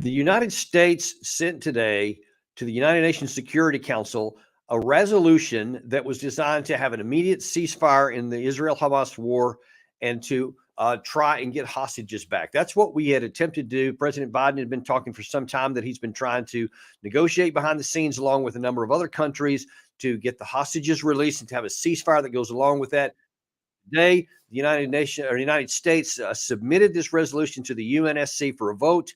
The United States sent today to the United Nations Security Council a resolution that was designed to have an immediate ceasefire in the Israel-Hamas war and to try and get hostages back. That's what we had attempted to do. President Biden had been talking for some time that he's been trying to negotiate behind the scenes along with a number of other countries to get the hostages released and to have a ceasefire that goes along with that. Today, the United States submitted this resolution to the UNSC for a vote,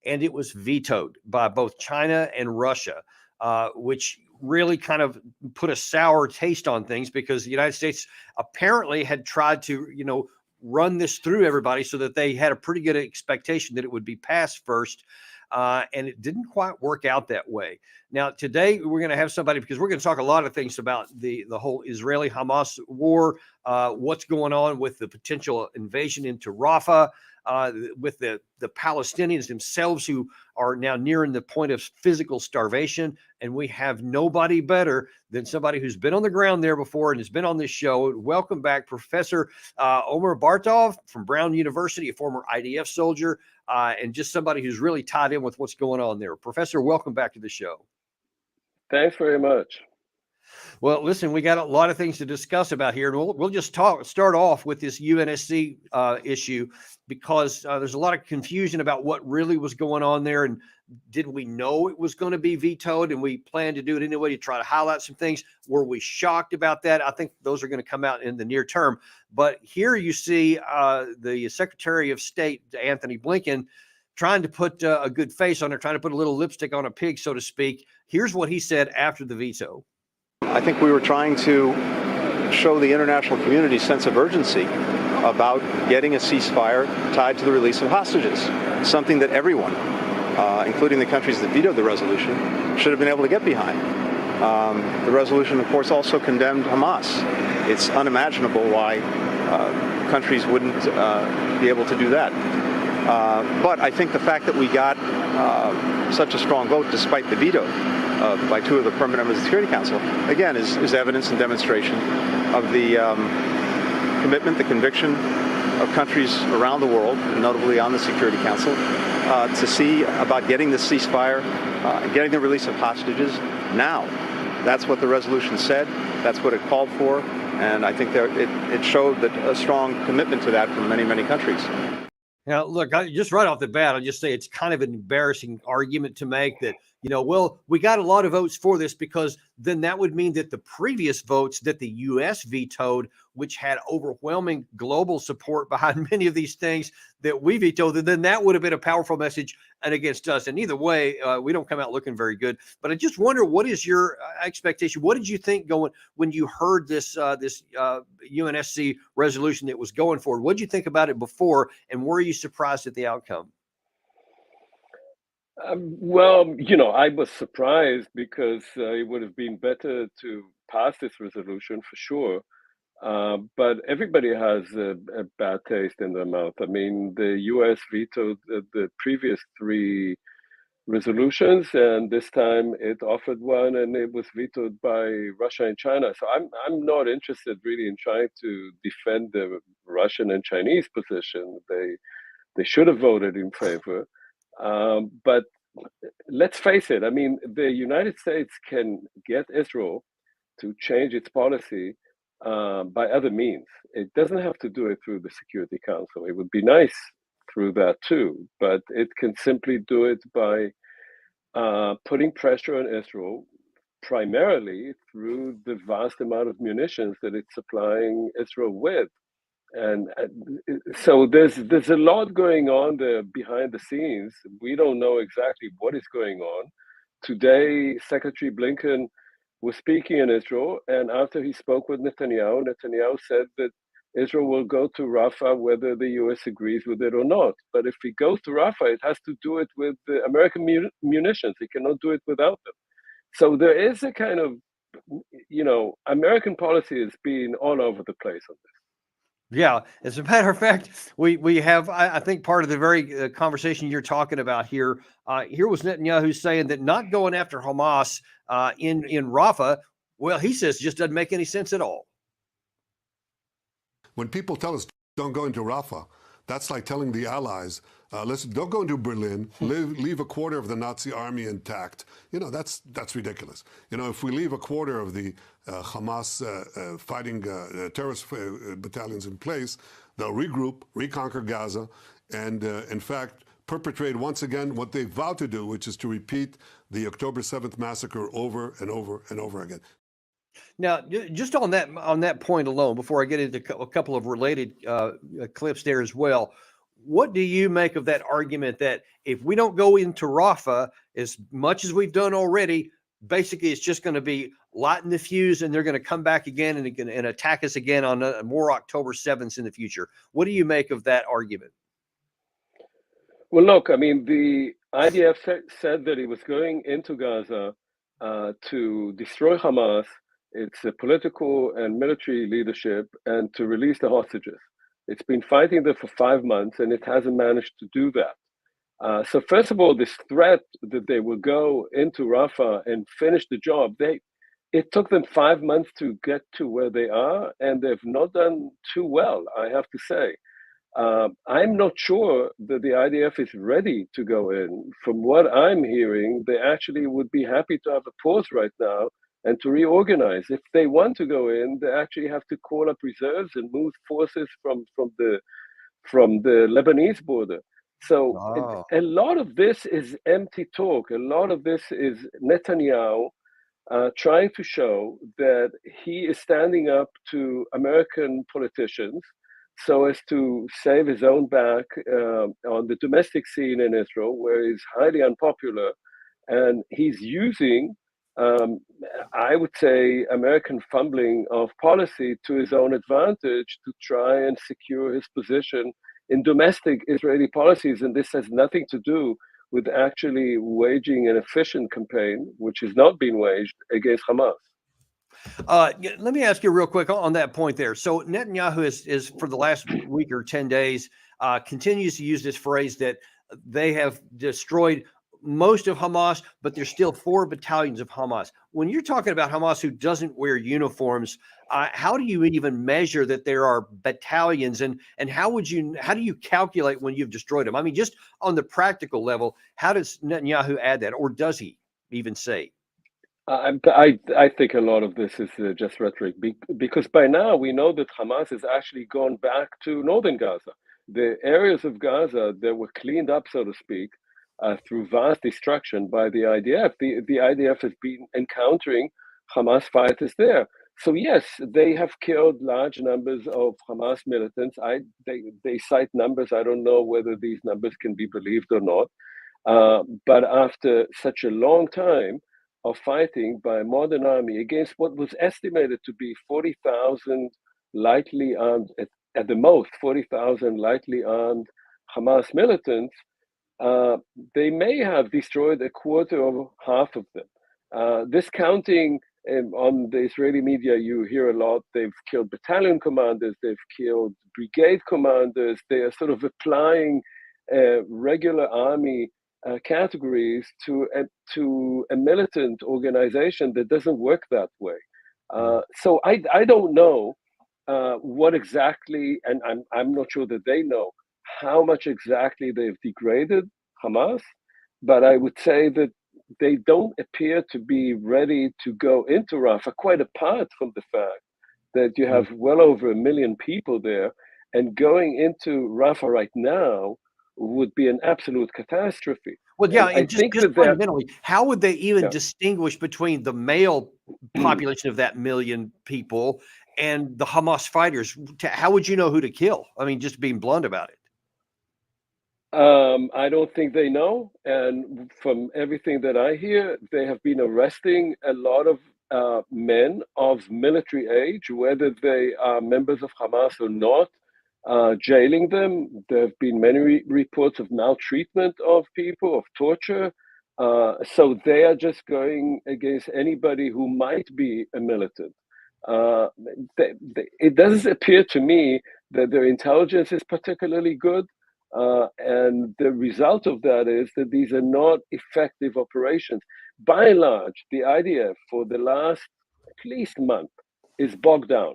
and it was vetoed by both China and Russia, which really kind of put a sour taste on things because the United States apparently had tried to, run this through everybody so that they had a pretty good expectation that it would be passed first. And it didn't quite work out that way. Now, today we're going to have somebody, because we're going to talk a lot of things about the whole Israeli-Hamas war, what's going on with the potential invasion into Rafah, with the Palestinians themselves who are now nearing the point of physical starvation. And we have nobody better than somebody who's been on the ground there before and has been on this show. Welcome back, Professor Omer Bartov from Brown University, a former IDF soldier, and just somebody who's really tied in with what's going on there. Professor, welcome back to the show. Thanks very much. Well, listen, we got a lot of things to discuss about here, and we'll just start off with this UNSC issue, because there's a lot of confusion about what really was going on there, and did we know it was going to be vetoed, and we planned to do it anyway to try to highlight some things. Were we shocked about that? I think those are going to come out in the near term. But here you see the Secretary of State, Anthony Blinken, trying to put a good face on it, trying to put a little lipstick on a pig, so to speak. Here's what he said after the veto. I think we were trying to show the international community's sense of urgency about getting a ceasefire tied to the release of hostages, something that everyone, including the countries that vetoed the resolution, should have been able to get behind. The resolution, of course, also condemned Hamas. It's unimaginable why countries wouldn't be able to do that. But I think the fact that we got such a strong vote despite the veto by two of the permanent members of the Security Council, again, is evidence and demonstration of the commitment, the conviction of countries around the world, notably on the Security Council, to see about getting the ceasefire, getting the release of hostages now. That's what the resolution said. That's what it called for. And I think it showed that a strong commitment to that from many, many countries. Now, look, just right off the bat, I'll just say it's kind of an embarrassing argument to make that, well, we got a lot of votes for this, because then that would mean that the previous votes that the U.S. vetoed, which had overwhelming global support behind many of these things that we vetoed, then that would have been a powerful message and against us. And either way, we don't come out looking very good. But I just wonder, what is your expectation? What did you think going when you heard this UNSC resolution that was going forward? What did you think about it before, and were you surprised at the outcome? Well, I was surprised because it would have been better to pass this resolution for sure. But everybody has a bad taste in their mouth. I mean, the U.S. vetoed the previous three resolutions, and this time it offered one, and it was vetoed by Russia and China. So I'm not interested really in trying to defend the Russian and Chinese position. They should have voted in favor. But let's face it, I mean, the United States can get Israel to change its policy by other means. It doesn't have to do it through the Security Council. It would be nice through that too, but it can simply do it by putting pressure on Israel, primarily through the vast amount of munitions that it's supplying Israel with. And so there's a lot going on there behind the scenes. We don't know exactly what is going on. Today, Secretary Blinken was speaking in Israel, and after he spoke with Netanyahu, Netanyahu said that Israel will go to Rafah whether the US agrees with it or not. But if he goes to Rafah, it has to do it with the American munitions. He cannot do it without them. So there is a kind of, American policy has been all over the place on this. Yeah, as a matter of fact, we have, I think, part of the very conversation you're talking about here. Here was Netanyahu saying that not going after Hamas in Rafah, well, he says just doesn't make any sense at all. When people tell us don't go into Rafah, That's like telling the Allies, listen, don't go into Berlin, leave a quarter of the Nazi army intact. That's ridiculous. If we leave a quarter of the Hamas fighting terrorist battalions in place, they'll regroup, reconquer Gaza, and in fact, perpetrate once again what they vowed to do, which is to repeat the October 7th massacre over and over and over again. Now, just on that point alone, before I get into a couple of related clips there as well, what do you make of that argument that if we don't go into Rafah as much as we've done already, basically it's just going to be lighten the fuse and they're going to come back again and attack us again on more October 7th in the future? What do you make of that argument? Well, look, I mean, the IDF said that it was going into Gaza to destroy Hamas, its political and military leadership, and to release the hostages. It's been fighting there for 5 months, and it hasn't managed to do that. So first of all, this threat that they will go into Rafah and finish the job, it took them 5 months to get to where they are, and they've not done too well, I have to say. I'm not sure that the IDF is ready to go in. From what I'm hearing, they actually would be happy to have a pause right now and to reorganize. If they want to go in, they actually have to call up reserves and move forces from the Lebanese border. So a lot of this is empty talk. A lot of this is Netanyahu trying to show that he is standing up to American politicians so as to save his own back on the domestic scene in Israel, where he's highly unpopular. And he's using, I would say, American fumbling of policy to his own advantage to try and secure his position in domestic Israeli policies. And this has nothing to do with actually waging an efficient campaign, which is not being waged against Hamas. Let me ask you real quick on that point there. So Netanyahu is for the last week or 10 days, continues to use this phrase that they have destroyed most of Hamas, but there's still 4 battalions of Hamas. When you're talking about Hamas who doesn't wear uniforms, how do you even measure that there are battalions, and how do you calculate when you've destroyed them? I mean, just on the practical level, how does Netanyahu add that, or does he even say? I think a lot of this is just rhetoric, because by now we know that Hamas has actually gone back to northern Gaza. The areas of Gaza that were cleaned up, so to speak, through vast destruction by the IDF. The IDF has been encountering Hamas fighters there. So yes, they have killed large numbers of Hamas militants. They cite numbers. I don't know whether these numbers can be believed or not. But after such a long time of fighting by a modern army against what was estimated to be 40,000 lightly armed, at the most 40,000 lightly armed Hamas militants, they may have destroyed a quarter or half of them. This counting on the Israeli media, you hear a lot. They've killed battalion commanders, they've killed brigade commanders. They are sort of applying regular army categories to a militant organization that doesn't work that way. So I don't know what exactly, and I'm not sure that they know how much exactly they've degraded Hamas, but I would say that they don't appear to be ready to go into Rafah, quite apart from the fact that you have well over 1 million people there, and going into Rafah right now would be an absolute catastrophe. Well, yeah, and just fundamentally, how would they even distinguish between the male population of that 1 million people and the Hamas fighters? How would you know who to kill? I mean, just being blunt about it. I don't think they know. And from everything that I hear, they have been arresting a lot of men of military age, whether they are members of Hamas or not, jailing them. There have been many reports of maltreatment of people, of torture. So they are just going against anybody who might be a militant. It doesn't appear to me that their intelligence is particularly good. And the result of that is that these are not effective operations. By and large, the IDF for the last at least month is bogged down.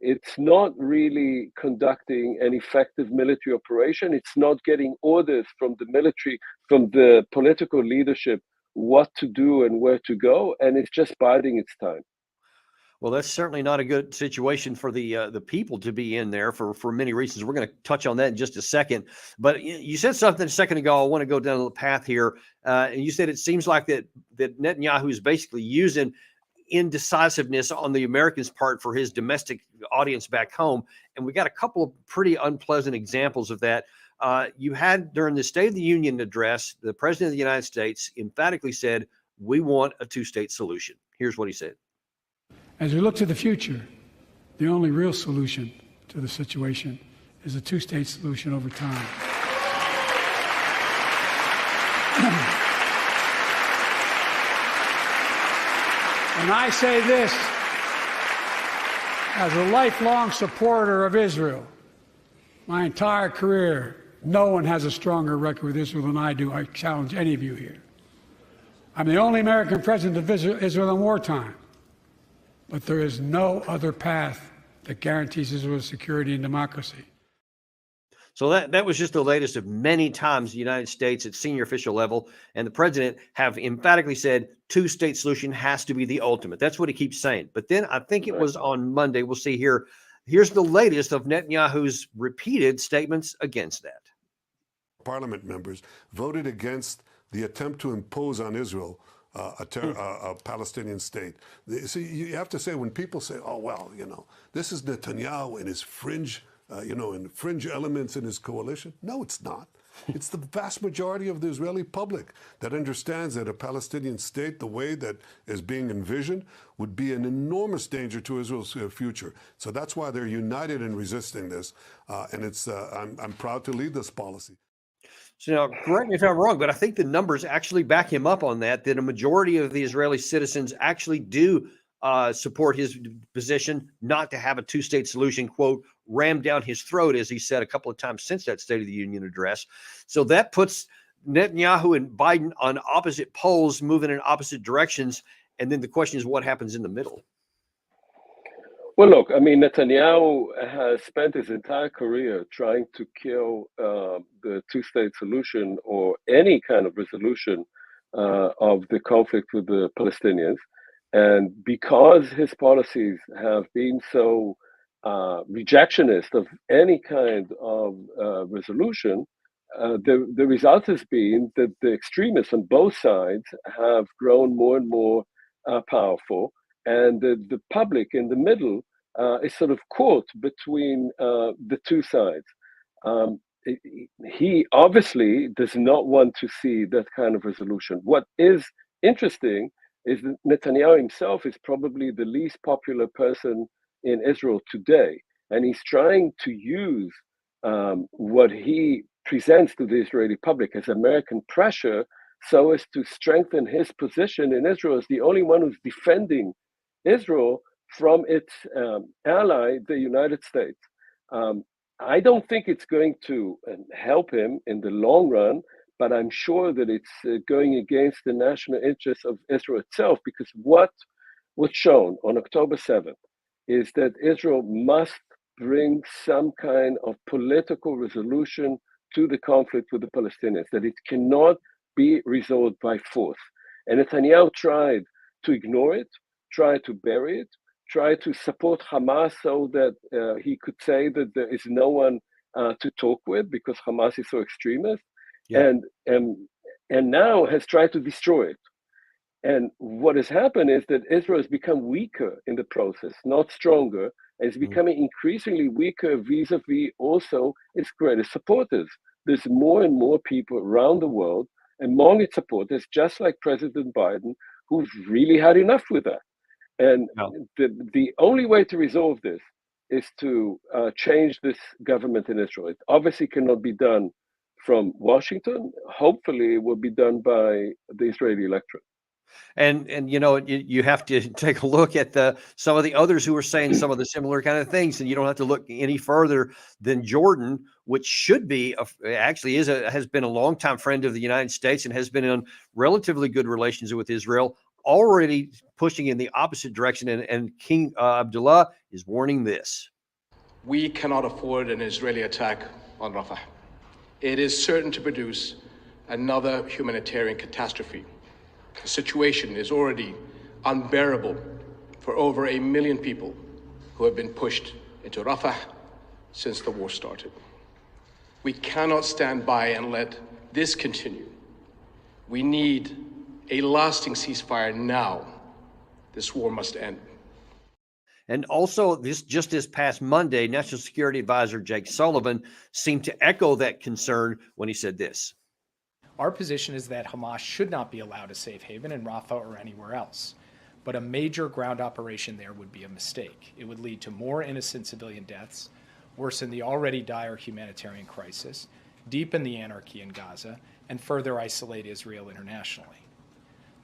it's not really conducting an effective military operation. It's not getting orders from the military, from the political leadership, what to do and where to go, and it's just biding its time. Well, that's certainly not a good situation for the people to be in there for many reasons. We're going to touch on that in just a second. But you said something a second ago. I want to go down the path here. And you said it seems like that Netanyahu is basically using indecisiveness on the Americans' part for his domestic audience back home. And we got a couple of pretty unpleasant examples of that. You had during the State of the Union address, the President of the United States emphatically said, "We want a two-state solution." Here's what he said. As we look to the future, the only real solution to the situation is a two-state solution over time. And I say this as a lifelong supporter of Israel. My entire career, no one has a stronger record with Israel than I do. I challenge any of you here. I'm the only American president of Israel in wartime. But there is no other path that guarantees Israel's security and democracy. So that was just the latest of many times the United States at senior official level and the president have emphatically said two-state solution has to be the ultimate. That's what he keeps saying. But then I think it was on Monday, we'll see here, here's the latest of Netanyahu's repeated statements against that. Parliament members voted against the attempt to impose on Israel a Palestinian state. See, you have to say, when people say, oh, well, this is Netanyahu and his fringe, and fringe elements in his coalition. No, it's not. It's the vast majority of the Israeli public that understands that a Palestinian state, the way that is being envisioned, would be an enormous danger to Israel's future. So that's why they're united in resisting this. And I'm proud to lead this policy. So now, correct me if I'm wrong, but I think the numbers actually back him up on that a majority of the Israeli citizens actually do support his position not to have a two-state solution, quote, rammed down his throat, as he said a couple of times since that State of the Union address. So that puts Netanyahu and Biden on opposite poles, moving in opposite directions. And then the question is, what happens in the middle? Well, look, I mean, Netanyahu has spent his entire career trying to kill the two-state solution or any kind of resolution of the conflict with the Palestinians. And because his policies have been so rejectionist of any kind of resolution, the result has been that the extremists on both sides have grown more and more powerful, and the public in the middle is sort of caught between the two sides. He obviously does not want to see that kind of resolution. What is interesting is that Netanyahu himself is probably the least popular person in Israel today. And he's trying to use what he presents to the Israeli public as American pressure so as to strengthen his position in Israel as the only one who's defending Israel from its ally, the United States. I don't think it's going to help him in the long run, but I'm sure that it's going against the national interests of Israel itself, because what was shown on October 7th is that Israel must bring some kind of political resolution to the conflict with the Palestinians, that it cannot be resolved by force. And Netanyahu tried to ignore it, tried to bury it, tried to support Hamas so that he could say that there is no one to talk with because Hamas is so extremist. Yeah. And now has tried to destroy it. And what has happened is that Israel has become weaker in the process, not stronger, and it's becoming increasingly weaker vis-a-vis also its greatest supporters. There's more and more people around the world among its supporters, just like President Biden, who've really had enough with that. And the only way to resolve this is to change this government in Israel. It obviously cannot be done from Washington. Hopefully it will be done by the Israeli electorate. And you have to take a look at some of the others who are saying some of the similar kind of things, and you don't have to look any further than Jordan, which should be has been a longtime friend of the United States and has been in relatively good relations with Israel, already pushing in the opposite direction. And King Abdullah is warning this. We cannot afford an Israeli attack on Rafah. It is certain to produce another humanitarian catastrophe. The situation is already unbearable for over 1 million people who have been pushed into Rafah since the war started. We cannot stand by and let this continue. We need a lasting ceasefire now. This war must end. And also, just this past Monday, National Security Advisor Jake Sullivan seemed to echo that concern when he said this. Our position is that Hamas should not be allowed a safe haven in Rafah or anywhere else. But a major ground operation there would be a mistake. It would lead to more innocent civilian deaths, worsen the already dire humanitarian crisis, deepen the anarchy in Gaza, and further isolate Israel internationally.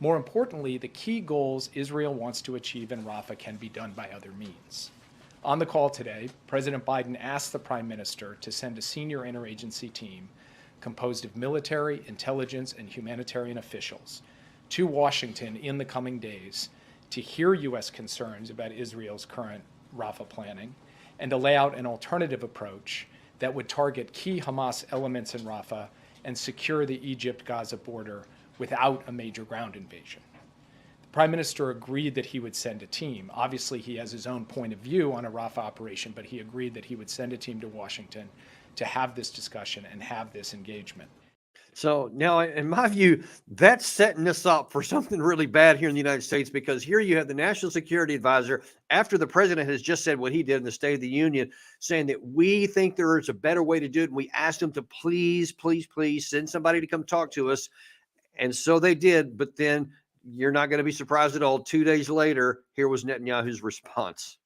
More importantly, the key goals Israel wants to achieve in Rafah can be done by other means. On the call today, President Biden asked the Prime Minister to send a senior interagency team composed of military, intelligence, and humanitarian officials to Washington in the coming days to hear U.S. concerns about Israel's current Rafah planning and to lay out an alternative approach that would target key Hamas elements in Rafah and secure the Egypt-Gaza border without a major ground invasion. The Prime Minister agreed that he would send a team. Obviously, he has his own point of view on a Rafah operation, but he agreed that he would send a team to Washington to have this discussion and have this engagement. So now, in my view, that's setting us up for something really bad here in the United States, because here you have the National Security Advisor, after the president has just said what he did in the State of the Union, saying that we think there is a better way to do it. And we asked him to please, please, please send somebody to come talk to us. And so they did. But then you're not going to be surprised at all. 2 days later, here was Netanyahu's response.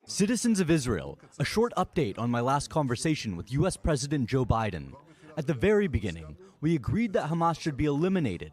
Citizens of Israel, a short update on my last conversation with U.S. President Joe Biden. At the very beginning, we agreed that Hamas should be eliminated.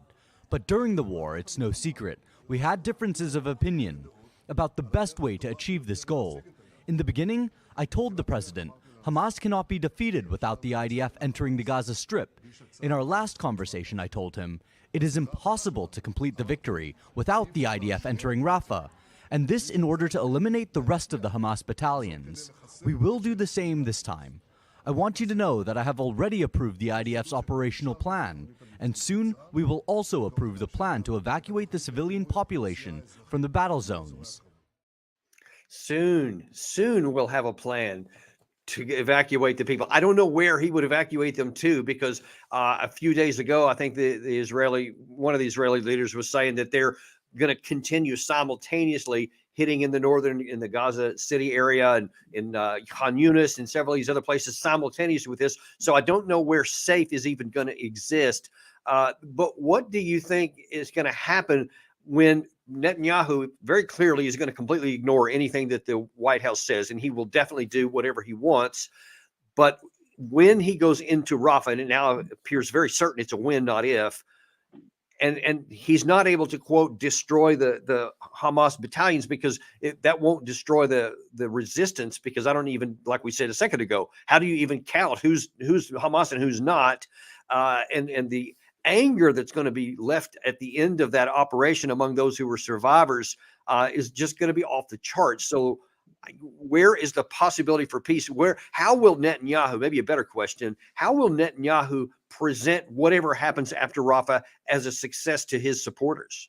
But during the war, it's no secret, we had differences of opinion about the best way to achieve this goal. In the beginning, I told the president, Hamas cannot be defeated without the IDF entering the Gaza Strip. In our last conversation, I told him, it is impossible to complete the victory without the IDF entering Rafah. And this in order to eliminate the rest of the Hamas battalions. We will do the same this time. I want you to know that I have already approved the IDF's operational plan, and soon we will also approve the plan to evacuate the civilian population from the battle zones. Soon we'll have a plan to evacuate the people. I don't know where he would evacuate them to, because a few days ago, I think one of the Israeli leaders was saying that they're going to continue simultaneously hitting in the Gaza City area and in Khan Yunis and several of these other places simultaneously with this. So I don't know where safe is even going to exist. But what do you think is going to happen when Netanyahu very clearly is going to completely ignore anything that the White House says, and he will definitely do whatever he wants? But when he goes into Rafah, and it now appears very certain it's a when, not if, and he's not able to, quote, destroy the Hamas battalions, because that won't destroy the resistance, because I don't even, like we said a second ago, how do you even count who's Hamas and who's not? And the anger that's going to be left at the end of that operation among those who were survivors is just going to be off the charts. So where is the possibility for peace? How will Netanyahu, maybe a better question, how will Netanyahu present whatever happens after Rafah as a success to his supporters?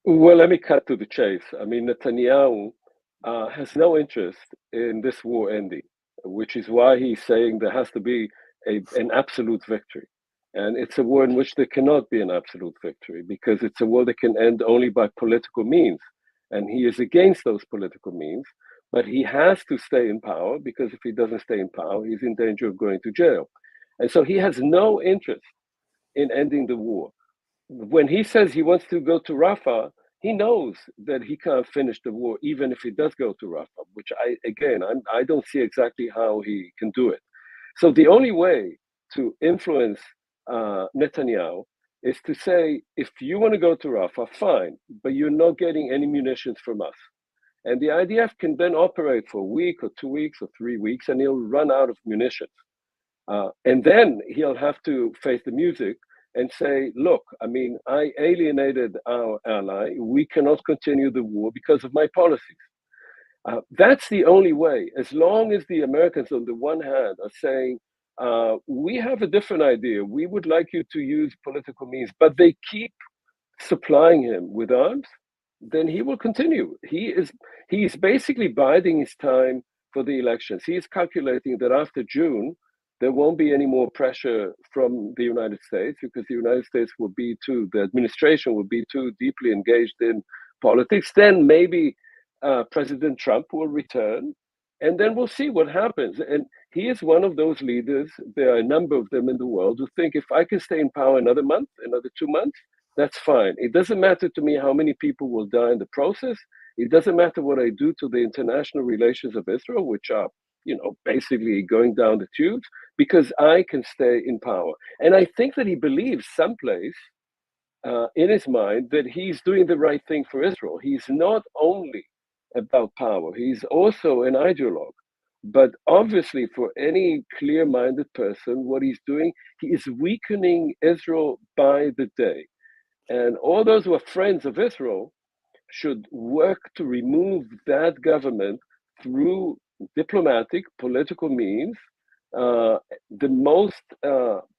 Well, let me cut to the chase. I mean, Netanyahu has no interest in this war ending, which is why he's saying there has to be an absolute victory. And it's a war in which there cannot be an absolute victory, because it's a war that can end only by political means. And he is against those political means, but he has to stay in power, because if he doesn't stay in power, he's in danger of going to jail. And so he has no interest in ending the war. When he says he wants to go to Rafah, he knows that he can't finish the war, even if he does go to Rafah, which I don't see exactly how he can do it. So the only way to influence Netanyahu is to say, if you want to go to Rafah, fine, but you're not getting any munitions from us. And the IDF can then operate for a week or 2 weeks or 3 weeks, and he'll run out of munitions. And then he'll have to face the music and say, look, I mean, I alienated our ally. We cannot continue the war because of my policies. That's the only way. As long as the Americans, on the one hand, are saying, we have a different idea. We would like you to use political means, but they keep supplying him with arms, then he will continue. He is basically biding his time for the elections. He is calculating that after June, there won't be any more pressure from the United States because the United States will be the administration will be too deeply engaged in politics. Then maybe President Trump will return, and then we'll see what happens. And he is one of those leaders, there are a number of them in the world, who think if I can stay in power another month, another 2 months, that's fine. It doesn't matter to me how many people will die in the process. It doesn't matter what I do to the international relations of Israel, which are, basically going down the tubes, because I can stay in power. And I think that he believes someplace in his mind that he's doing the right thing for Israel. He's not only about power, he's also an ideologue. But obviously, for any clear-minded person, what he's doing, he is weakening Israel by the day. And all those who are friends of Israel should work to remove that government through diplomatic, political means. The most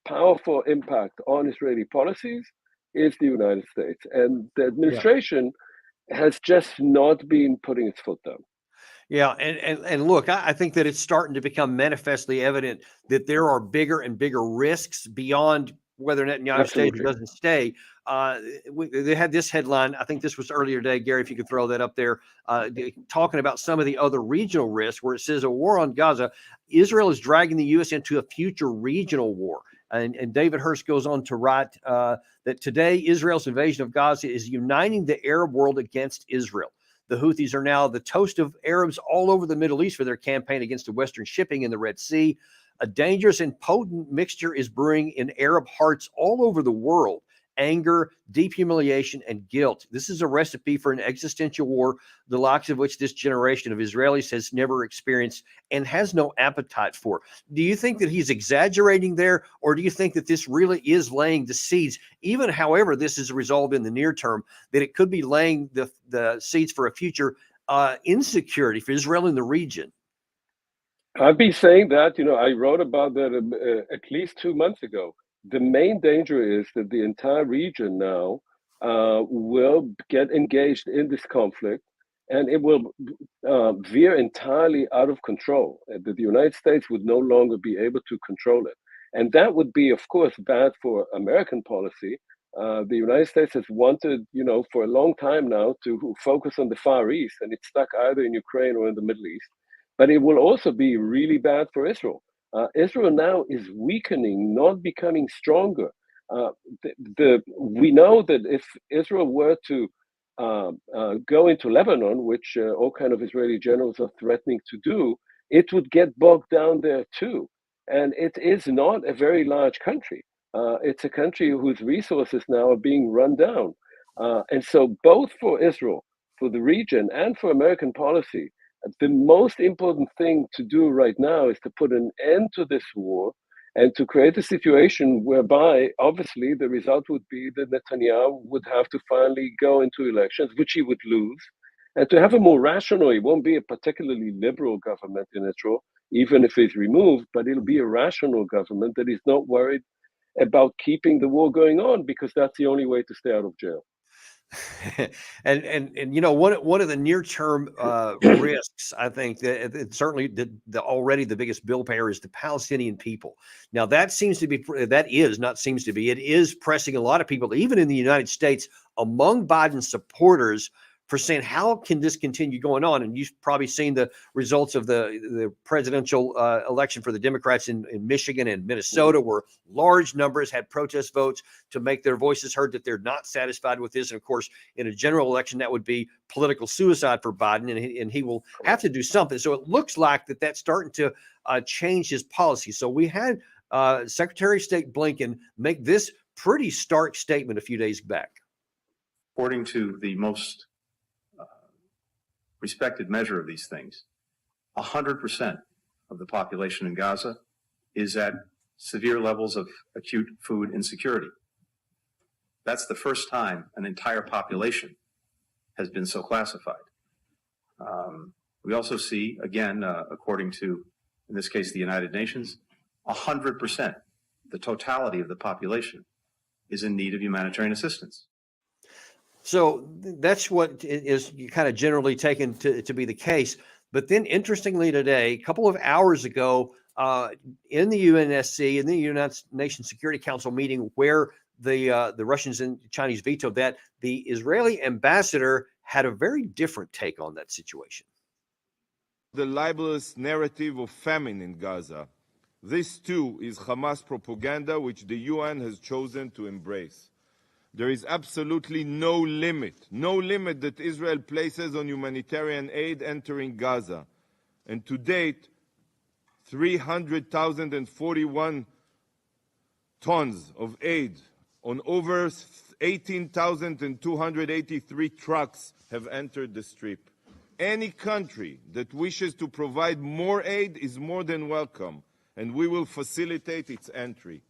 powerful impact on Israeli policies is the United States. And the administration has just not been putting its foot down. Yeah, and look, I think that it's starting to become manifestly evident that there are bigger and bigger risks beyond whether Netanyahu stays or doesn't stay. They had this headline, I think this was earlier today, Gary, if you could throw that up there, talking about some of the other regional risks, where it says a war on Gaza, Israel is dragging the U.S. into a future regional war. And David Hurst goes on to write that today Israel's invasion of Gaza is uniting the Arab world against Israel. The Houthis are now the toast of Arabs all over the Middle East for their campaign against the Western shipping in the Red Sea. A dangerous and potent mixture is brewing in Arab hearts all over the world. Anger, deep humiliation, and guilt. This is a recipe for an existential war, the likes of which this generation of Israelis has never experienced and has no appetite for. Do you think that he's exaggerating there, or do you think that this really is laying the seeds, even however this is resolved in the near term, that it could be laying the seeds for a future insecurity for Israel in the region? I've been saying that, I wrote about that at least 2 months ago. The main danger is that the entire region now will get engaged in this conflict, and it will veer entirely out of control. That the United States would no longer be able to control it. And that would be, of course, bad for American policy. The United States has wanted, for a long time now to focus on the Far East, and it's stuck either in Ukraine or in the Middle East. But it will also be really bad for Israel. Israel now is weakening, not becoming stronger. We know that if Israel were to go into Lebanon, which all kind of Israeli generals are threatening to do, it would get bogged down there too. And it is not a very large country. It's a country whose resources now are being run down. And so both for Israel, for the region, and for American policy, the most important thing to do right now is to put an end to this war and to create a situation whereby, obviously, the result would be that Netanyahu would have to finally go into elections, which he would lose, and to have a more rational, it won't be a particularly liberal government in Israel, even if he's removed, but it'll be a rational government that is not worried about keeping the war going on, because that's the only way to stay out of jail. and one of the near term risks, I think that it's certainly already the biggest bill payer is the Palestinian people. Now it is pressing a lot of people, even in the United States, among Biden's supporters, for saying, how can this continue going on? And you've probably seen the results of the presidential election for the Democrats in Michigan and Minnesota, where large numbers had protest votes to make their voices heard that they're not satisfied with this. And of course, in a general election, that would be political suicide for Biden, and he will have to do something. So it looks like that's starting to change his policy. So we had Secretary of State Blinken make this pretty stark statement a few days back. According to the most respected measure of these things, 100% of the population in Gaza is at severe levels of acute food insecurity. That's the first time an entire population has been so classified. We also see, again, according to, in this case, the United Nations, 100%, the totality of the population is in need of humanitarian assistance. So that's what is kind of generally taken to be the case. But then, interestingly, today, a couple of hours ago, in the UNSC, in the United Nations Security Council meeting, where the Russians and Chinese vetoed that, the Israeli ambassador had a very different take on that situation. The libelous narrative of famine in Gaza. This too is Hamas propaganda, which the UN has chosen to embrace. There is absolutely no limit that Israel places on humanitarian aid entering Gaza. And to date, 300,041 tons of aid on over 18,283 trucks have entered the Strip. Any country that wishes to provide more aid is more than welcome, and we will facilitate its entry.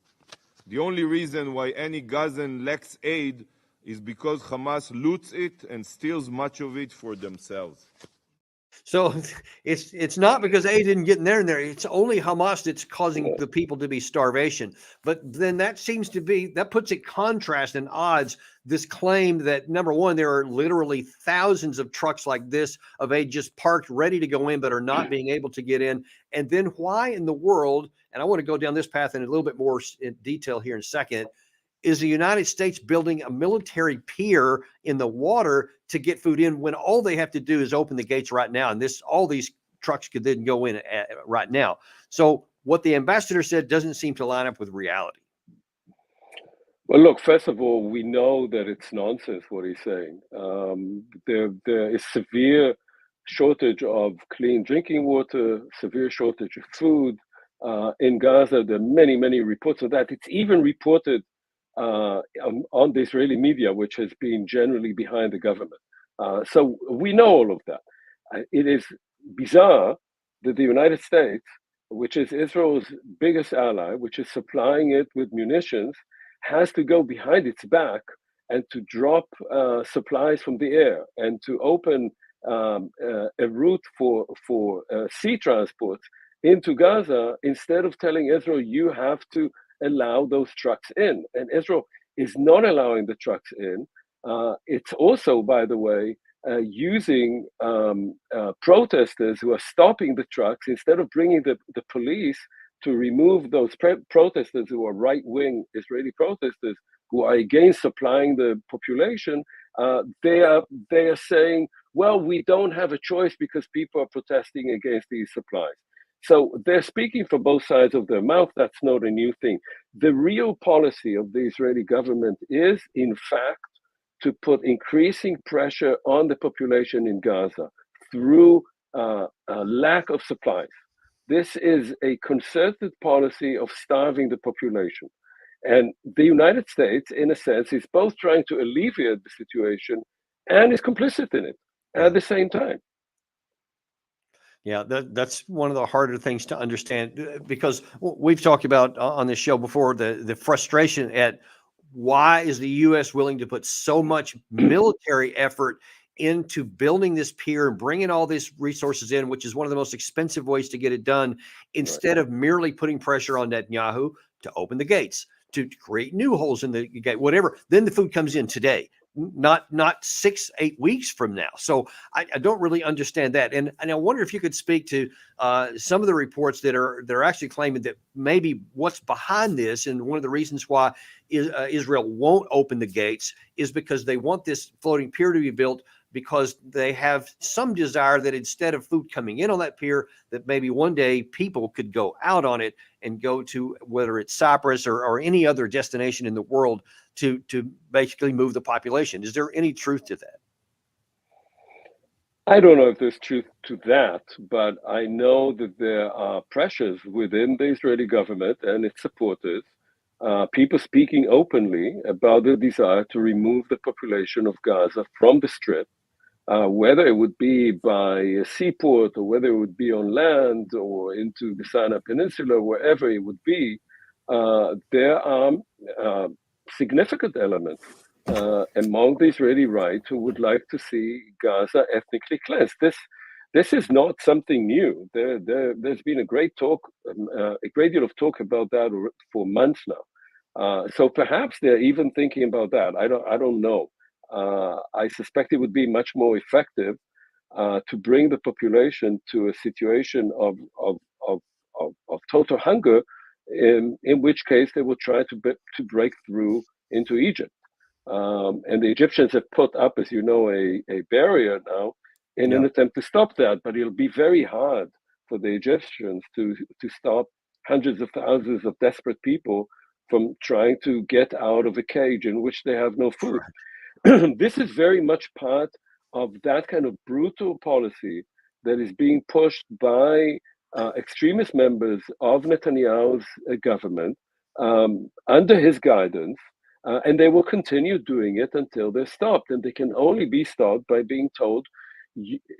The only reason why any Gazan lacks aid is because Hamas loots it and steals much of it for themselves. So it's not because aid didn't get in there. It's only Hamas that's causing the people to be starvation. But then that seems to be, that puts at contrast and odds this claim that, number one, there are literally thousands of trucks like this of aid just parked ready to go in but are not being able to get in. And then why in the world, and I want to go down this path in a little bit more in detail here in a second, is the United States building a military pier in the water to get food in when all they have to do is open the gates right now? And all these trucks could then go in right now. So what the ambassador said doesn't seem to line up with reality. Well, look, first of all, we know that it's nonsense what he's saying. There is severe shortage of clean drinking water, severe shortage of food. In Gaza, there are many, many reports of that. It's even reported on the Israeli media, which has been generally behind the government. So we know all of that. It is bizarre that the United States, which is Israel's biggest ally, which is supplying it with munitions, has to go behind its back and to drop supplies from the air and to open a route for sea transports into Gaza instead of telling Israel, you have to allow those trucks in. And Israel is not allowing the trucks in. It's also, by the way, using protesters who are stopping the trucks instead of bringing the police to remove those protesters who are right-wing Israeli protesters who are against supplying the population. They are saying, well, we don't have a choice because people are protesting against these supplies. So they're speaking for both sides of their mouth. That's not a new thing. The real policy of the Israeli government is, in fact, to put increasing pressure on the population in Gaza through a lack of supplies. This is a concerted policy of starving the population. And the United States, in a sense, is both trying to alleviate the situation and is complicit in it at the same time. Yeah, that's one of the harder things to understand, because we've talked about on this show before the frustration at why is the U.S. willing to put so much military effort into building this pier and bringing all these resources in, which is one of the most expensive ways to get it done, instead of merely putting pressure on Netanyahu to open the gates, to create new holes in the gate, whatever. Then the food comes in today, not 6-8 weeks from now. So I don't really understand that. And I wonder if you could speak to some of the reports that are actually claiming that maybe what's behind this, and one of the reasons why Israel won't open the gates is because they want this floating pier to be built, because they have some desire that instead of food coming in on that pier, that maybe one day people could go out on it and go to, whether it's Cyprus or any other destination in the world, to basically move the population. Is there any truth to that? I don't know if there's truth to that, but I know that there are pressures within the Israeli government and its supporters, people speaking openly about the desire to remove the population of Gaza from the Strip, whether it would be by a seaport or whether it would be on land or into the Sinai Peninsula, wherever it would be. There are significant elements among the Israeli right who would like to see Gaza ethnically cleansed. This is not something new. There's been a great deal of talk about that for months now. So perhaps they're even thinking about that. I don't know. I suspect it would be much more effective to bring the population to a situation of total hunger, in which case they will try to break through into Egypt. And the Egyptians have put up, as you know, a barrier now in an attempt to stop that. But it'll be very hard for the Egyptians to stop hundreds of thousands of desperate people from trying to get out of a cage in which they have no food. This is very much part of that kind of brutal policy that is being pushed by extremist members of Netanyahu's government under his guidance, and they will continue doing it until they're stopped. And they can only be stopped by being told,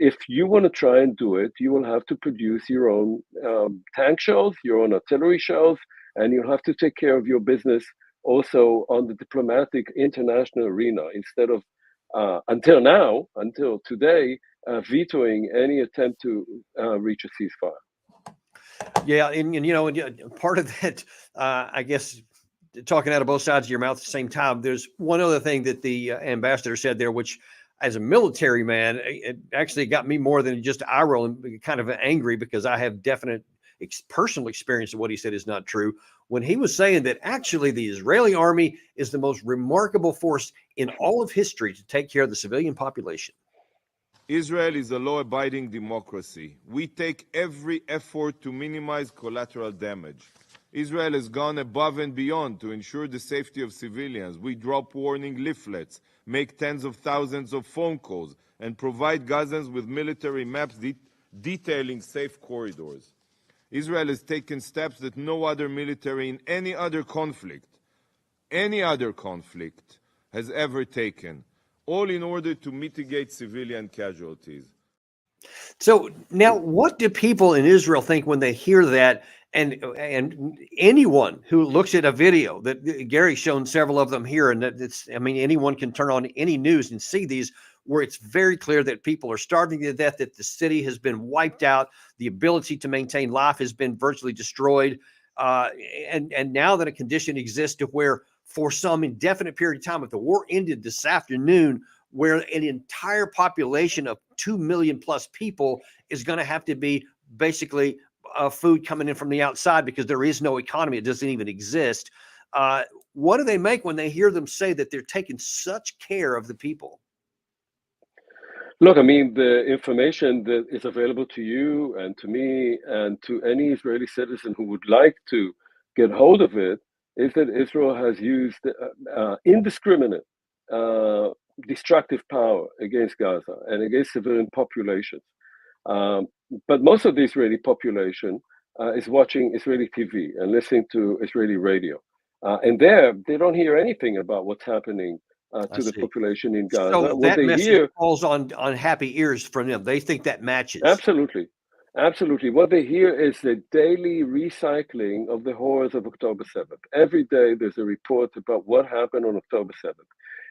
if you want to try and do it, you will have to produce your own tank shells, your own artillery shells, and you'll have to take care of your business also on the diplomatic international arena, instead of until today, vetoing any attempt to reach a ceasefire. Yeah, and you know, part of that, I guess, talking out of both sides of your mouth at the same time, there's one other thing that the ambassador said there, which, as a military man, it actually got me more than just eye rolling, kind of angry, because I have definite personal experience of what he said is not true. When he was saying that actually the Israeli army is the most remarkable force in all of history to take care of the civilian population. Israel is a law-abiding democracy. We take every effort to minimize collateral damage. Israel has gone above and beyond to ensure the safety of civilians. We drop warning leaflets, make tens of thousands of phone calls, and provide Gazans with military maps detailing safe corridors. Israel has taken steps that no other military in any other conflict has ever taken, all in order to mitigate civilian casualties. So now, what do people in Israel think when they hear that? And anyone who looks at a video that Gary's shown several of them here, and that it's, I mean, anyone can turn on any news and see these, where it's very clear that people are starving to death, that the city has been wiped out, the ability to maintain life has been virtually destroyed, and now that a condition exists to where, for some indefinite period of time, if the war ended this afternoon, where an entire population of 2 million plus people is going to have to be basically food coming in from the outside, because there is no economy, it doesn't even exist. What do they make when they hear them say that they're taking such care of the people? Look, I mean, the information that is available to you and to me and to any Israeli citizen who would like to get hold of it is that Israel has used indiscriminate destructive power against Gaza and against civilian populations. But most of the Israeli population is watching Israeli TV and listening to Israeli radio. And there, they don't hear anything about what's happening to the population in Gaza. So what that they message hear falls on happy ears from them. They think that matches. Absolutely. Absolutely. What they hear is the daily recycling of the horrors of October 7th. Every day there's a report about what happened on October 7th.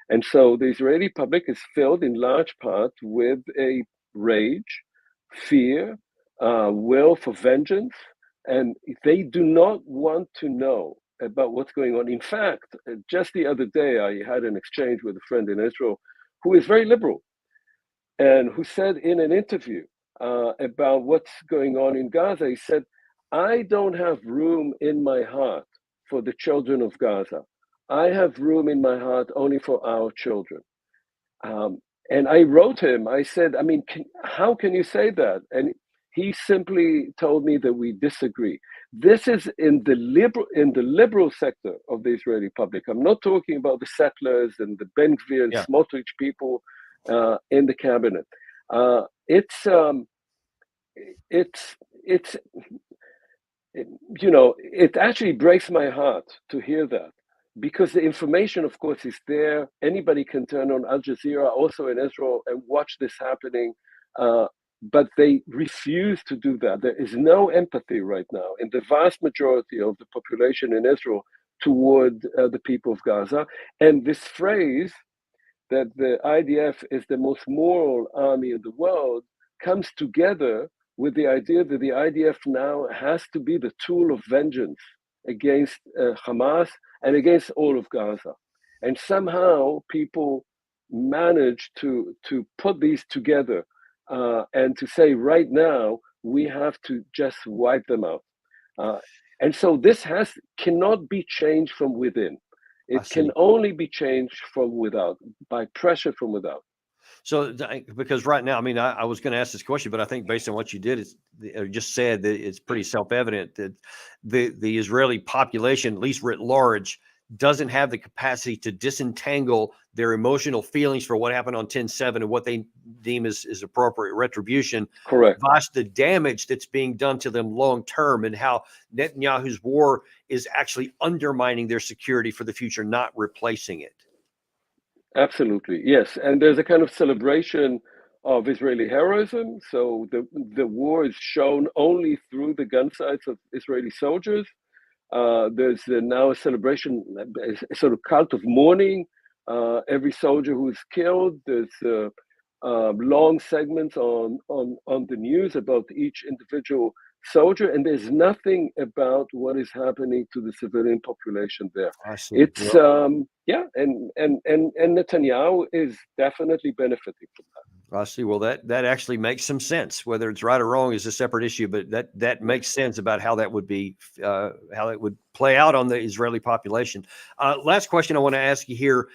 And so the Israeli public is filled in large part with a rage, fear, will for vengeance, and they do not want to know about what's going on. In fact, just the other day, I had an exchange with a friend in Israel who is very liberal and who said in an interview about what's going on in Gaza, he said, I don't have room in my heart for the children of Gaza. I have room in my heart only for our children. And I wrote him, I said, I mean, how can you say that? And he simply told me that we disagree. This is in the liberal sector of the Israeli public. I'm not talking about the settlers and the Ben Gvir and Smotrich people in the cabinet. It actually breaks my heart to hear that, because the information, of course, is there. Anybody can turn on Al Jazeera, also in Israel, and watch this happening. But they refuse to do that. There is no empathy right now in the vast majority of the population in Israel toward the people of Gaza. And this phrase that the IDF is the most moral army in the world comes together with the idea that the IDF now has to be the tool of vengeance against Hamas and against all of Gaza. And somehow people manage to put these together and to say, right now, we have to just wipe them out. And so this cannot be changed from within. It can only be changed from without, by pressure from without. So, because right now, I mean, I was going to ask this question, but I think based on what you did, just said that it's pretty self-evident that the Israeli population, at least writ large, doesn't have the capacity to disentangle their emotional feelings for what happened on 10/7 and what they deem as appropriate retribution. Correct. Versus the damage that's being done to them long term, and how Netanyahu's war is actually undermining their security for the future, not replacing it. Absolutely, yes. And there's a kind of celebration of Israeli heroism. So the war is shown only through the gun sights of Israeli soldiers. There's now a celebration, a sort of cult of mourning. Every soldier who's killed, there's long segments on the news about each individual soldier, and there's nothing about what is happening to the civilian population there. I see. It's yeah, and Netanyahu is definitely benefiting from that. I see. Well, that actually makes some sense. Whether it's right or wrong is a separate issue, but that makes sense about how that would be, how it would play out on the Israeli population. Last question I want to ask you here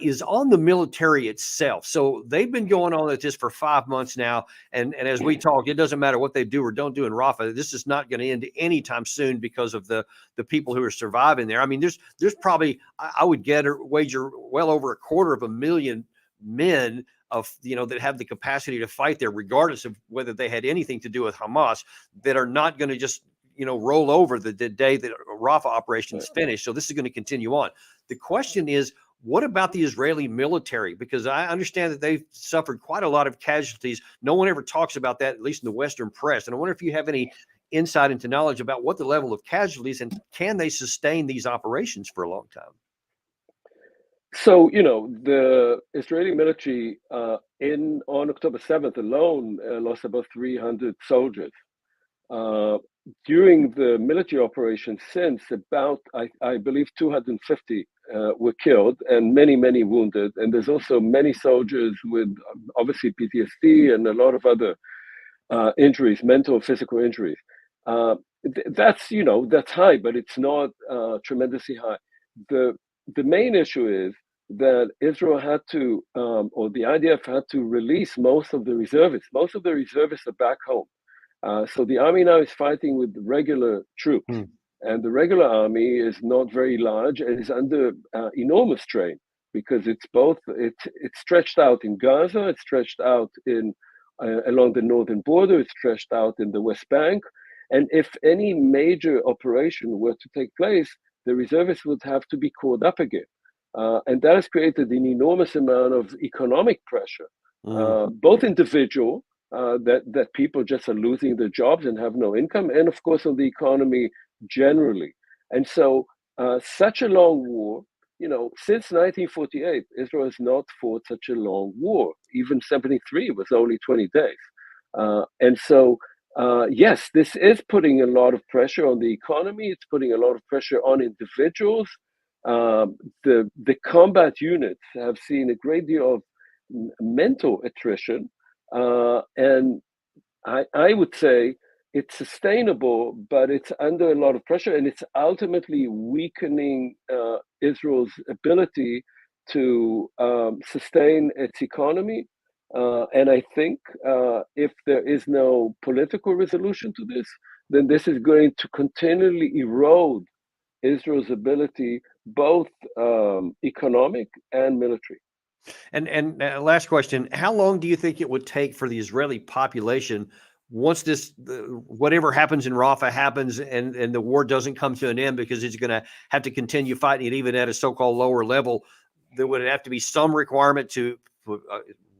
is on the military itself. So they've been going on at this for 5 months now, and as we talk, it doesn't matter what they do or don't do in Rafah. This is not going to end anytime soon because of the people who are surviving there. I mean, there's probably, I would wager well over 250,000 men of, that have the capacity to fight there, regardless of whether they had anything to do with Hamas, that are not going to just, roll over the day that Rafah operation is finished. So this is going to continue on. The question is, what about the Israeli military? Because I understand that they've suffered quite a lot of casualties. No one ever talks about that, at least in the Western press. And I wonder if you have any insight into knowledge about what the level of casualties, and can they sustain these operations for a long time? So, the Israeli military on October 7th alone lost about 300 soldiers. During the military operation since, about, I believe, 250 were killed and many, many wounded. And there's also many soldiers with obviously PTSD and a lot of other injuries, mental and physical injuries. That's high, but it's not tremendously high. The main issue is that Israel had to, or the IDF had to release most of the reservists. Most of the reservists are back home. So the army now is fighting with regular troops. And the regular army is not very large and is under enormous strain because it's stretched out in Gaza, it's stretched out along the northern border, it's stretched out in the West Bank. And if any major operation were to take place, the reservists would have to be called up again. And that has created an enormous amount of economic pressure, both individual, that people just are losing their jobs and have no income, and of course on the economy generally. And so such a long war, since 1948, Israel has not fought such a long war. Even 73 was only 20 days. And so, yes, this is putting a lot of pressure on the economy. It's putting a lot of pressure on individuals. The combat units have seen a great deal of mental attrition. And I would say it's sustainable, but it's under a lot of pressure, and it's ultimately weakening Israel's ability to sustain its economy. And I think if there is no political resolution to this, then this is going to continually erode Israel's ability, both economic and military. And last question, how long do you think it would take for the Israeli population, once whatever happens in Rafah happens and the war doesn't come to an end, because it's going to have to continue fighting it even at a so-called lower level, there would have to be some requirement to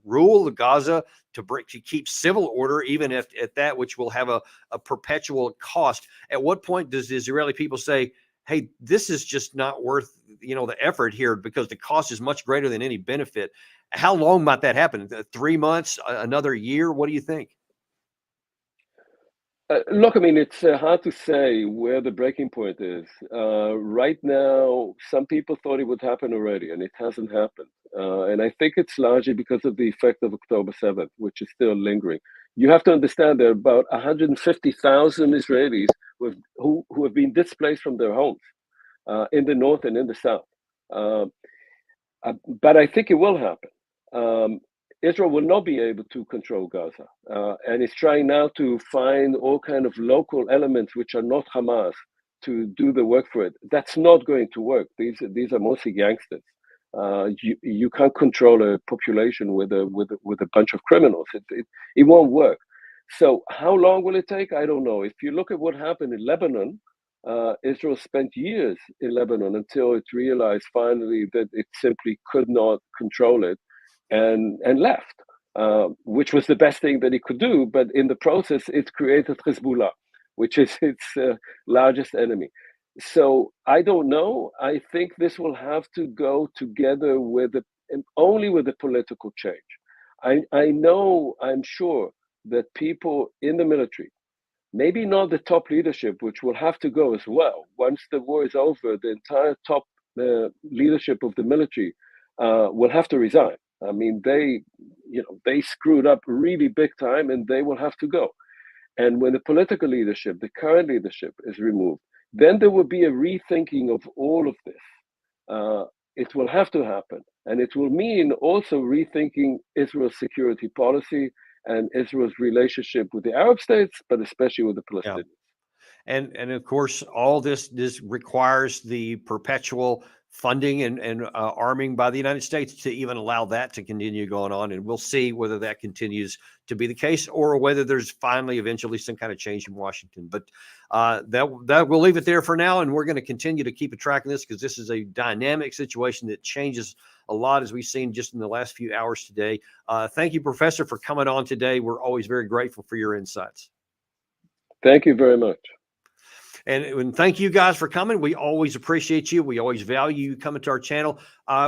rule Gaza, to keep civil order, even at that, which will have a perpetual cost. At what point does the Israeli people say, hey, this is just not worth, the effort here because the cost is much greater than any benefit. How long might that happen? 3 months, another year? What do you think? Look, I mean, it's hard to say where the breaking point is. Right now, some people thought it would happen already, and it hasn't happened. And I think it's largely because of the effect of October 7th, which is still lingering. You have to understand there are about 150,000 Israelis who have been displaced from their homes in the north and in the south. But I think it will happen. Israel will not be able to control Gaza, and it's trying now to find all kind of local elements which are not Hamas to do the work for it. That's not going to work. These are mostly gangsters. You can't control a population with a bunch of criminals. It won't work. So how long will it take? I don't know. If you look at what happened in Lebanon, Israel spent years in Lebanon until it realized finally that it simply could not control it, and left, which was the best thing that it could do. But in the process, it created Hezbollah, which is its largest enemy. So I don't know. I think this will have to go together only with the political change. I'm sure that people in the military, maybe not the top leadership, which will have to go as well. Once the war is over, the entire top leadership of the military will have to resign. I mean, they screwed up really big time, and they will have to go. And when the political leadership, the current leadership, is removed, then there will be a rethinking of all of this. It will have to happen, and it will mean also rethinking Israel's security policy and Israel's relationship with the Arab states, but especially with the Palestinians. Yeah. And of course, all this requires the perpetual funding and arming by the United States to even allow that to continue going on. And we'll see whether that continues to be the case or whether there's finally eventually some kind of change in Washington. But that we'll leave it there for now. And we're going to continue to keep a track of this because this is a dynamic situation that changes a lot, as we've seen just in the last few hours today. Thank you, Professor, for coming on today. We're always very grateful for your insights. Thank you very much. And thank you guys for coming. We always appreciate you. We always value you coming to our channel.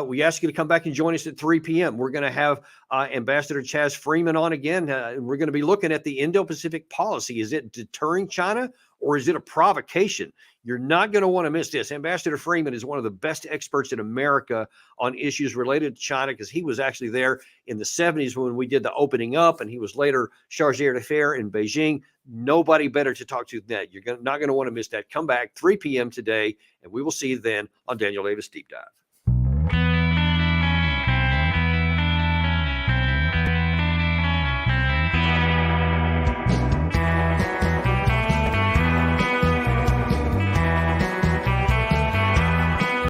We ask you to come back and join us at 3 p.m. We're going to have Ambassador Chaz Freeman on again. We're going to be looking at the Indo-Pacific policy. Is it deterring China or is it a provocation? You're not going to want to miss this. Ambassador Freeman is one of the best experts in America on issues related to China because he was actually there in the 70s when we did the opening up, and he was later chargé d'affaires in Beijing. Nobody better to talk to than that. You're not going to want to miss that. Come back 3 p.m. today, and we will see you then on Daniel Davis Deep Dive.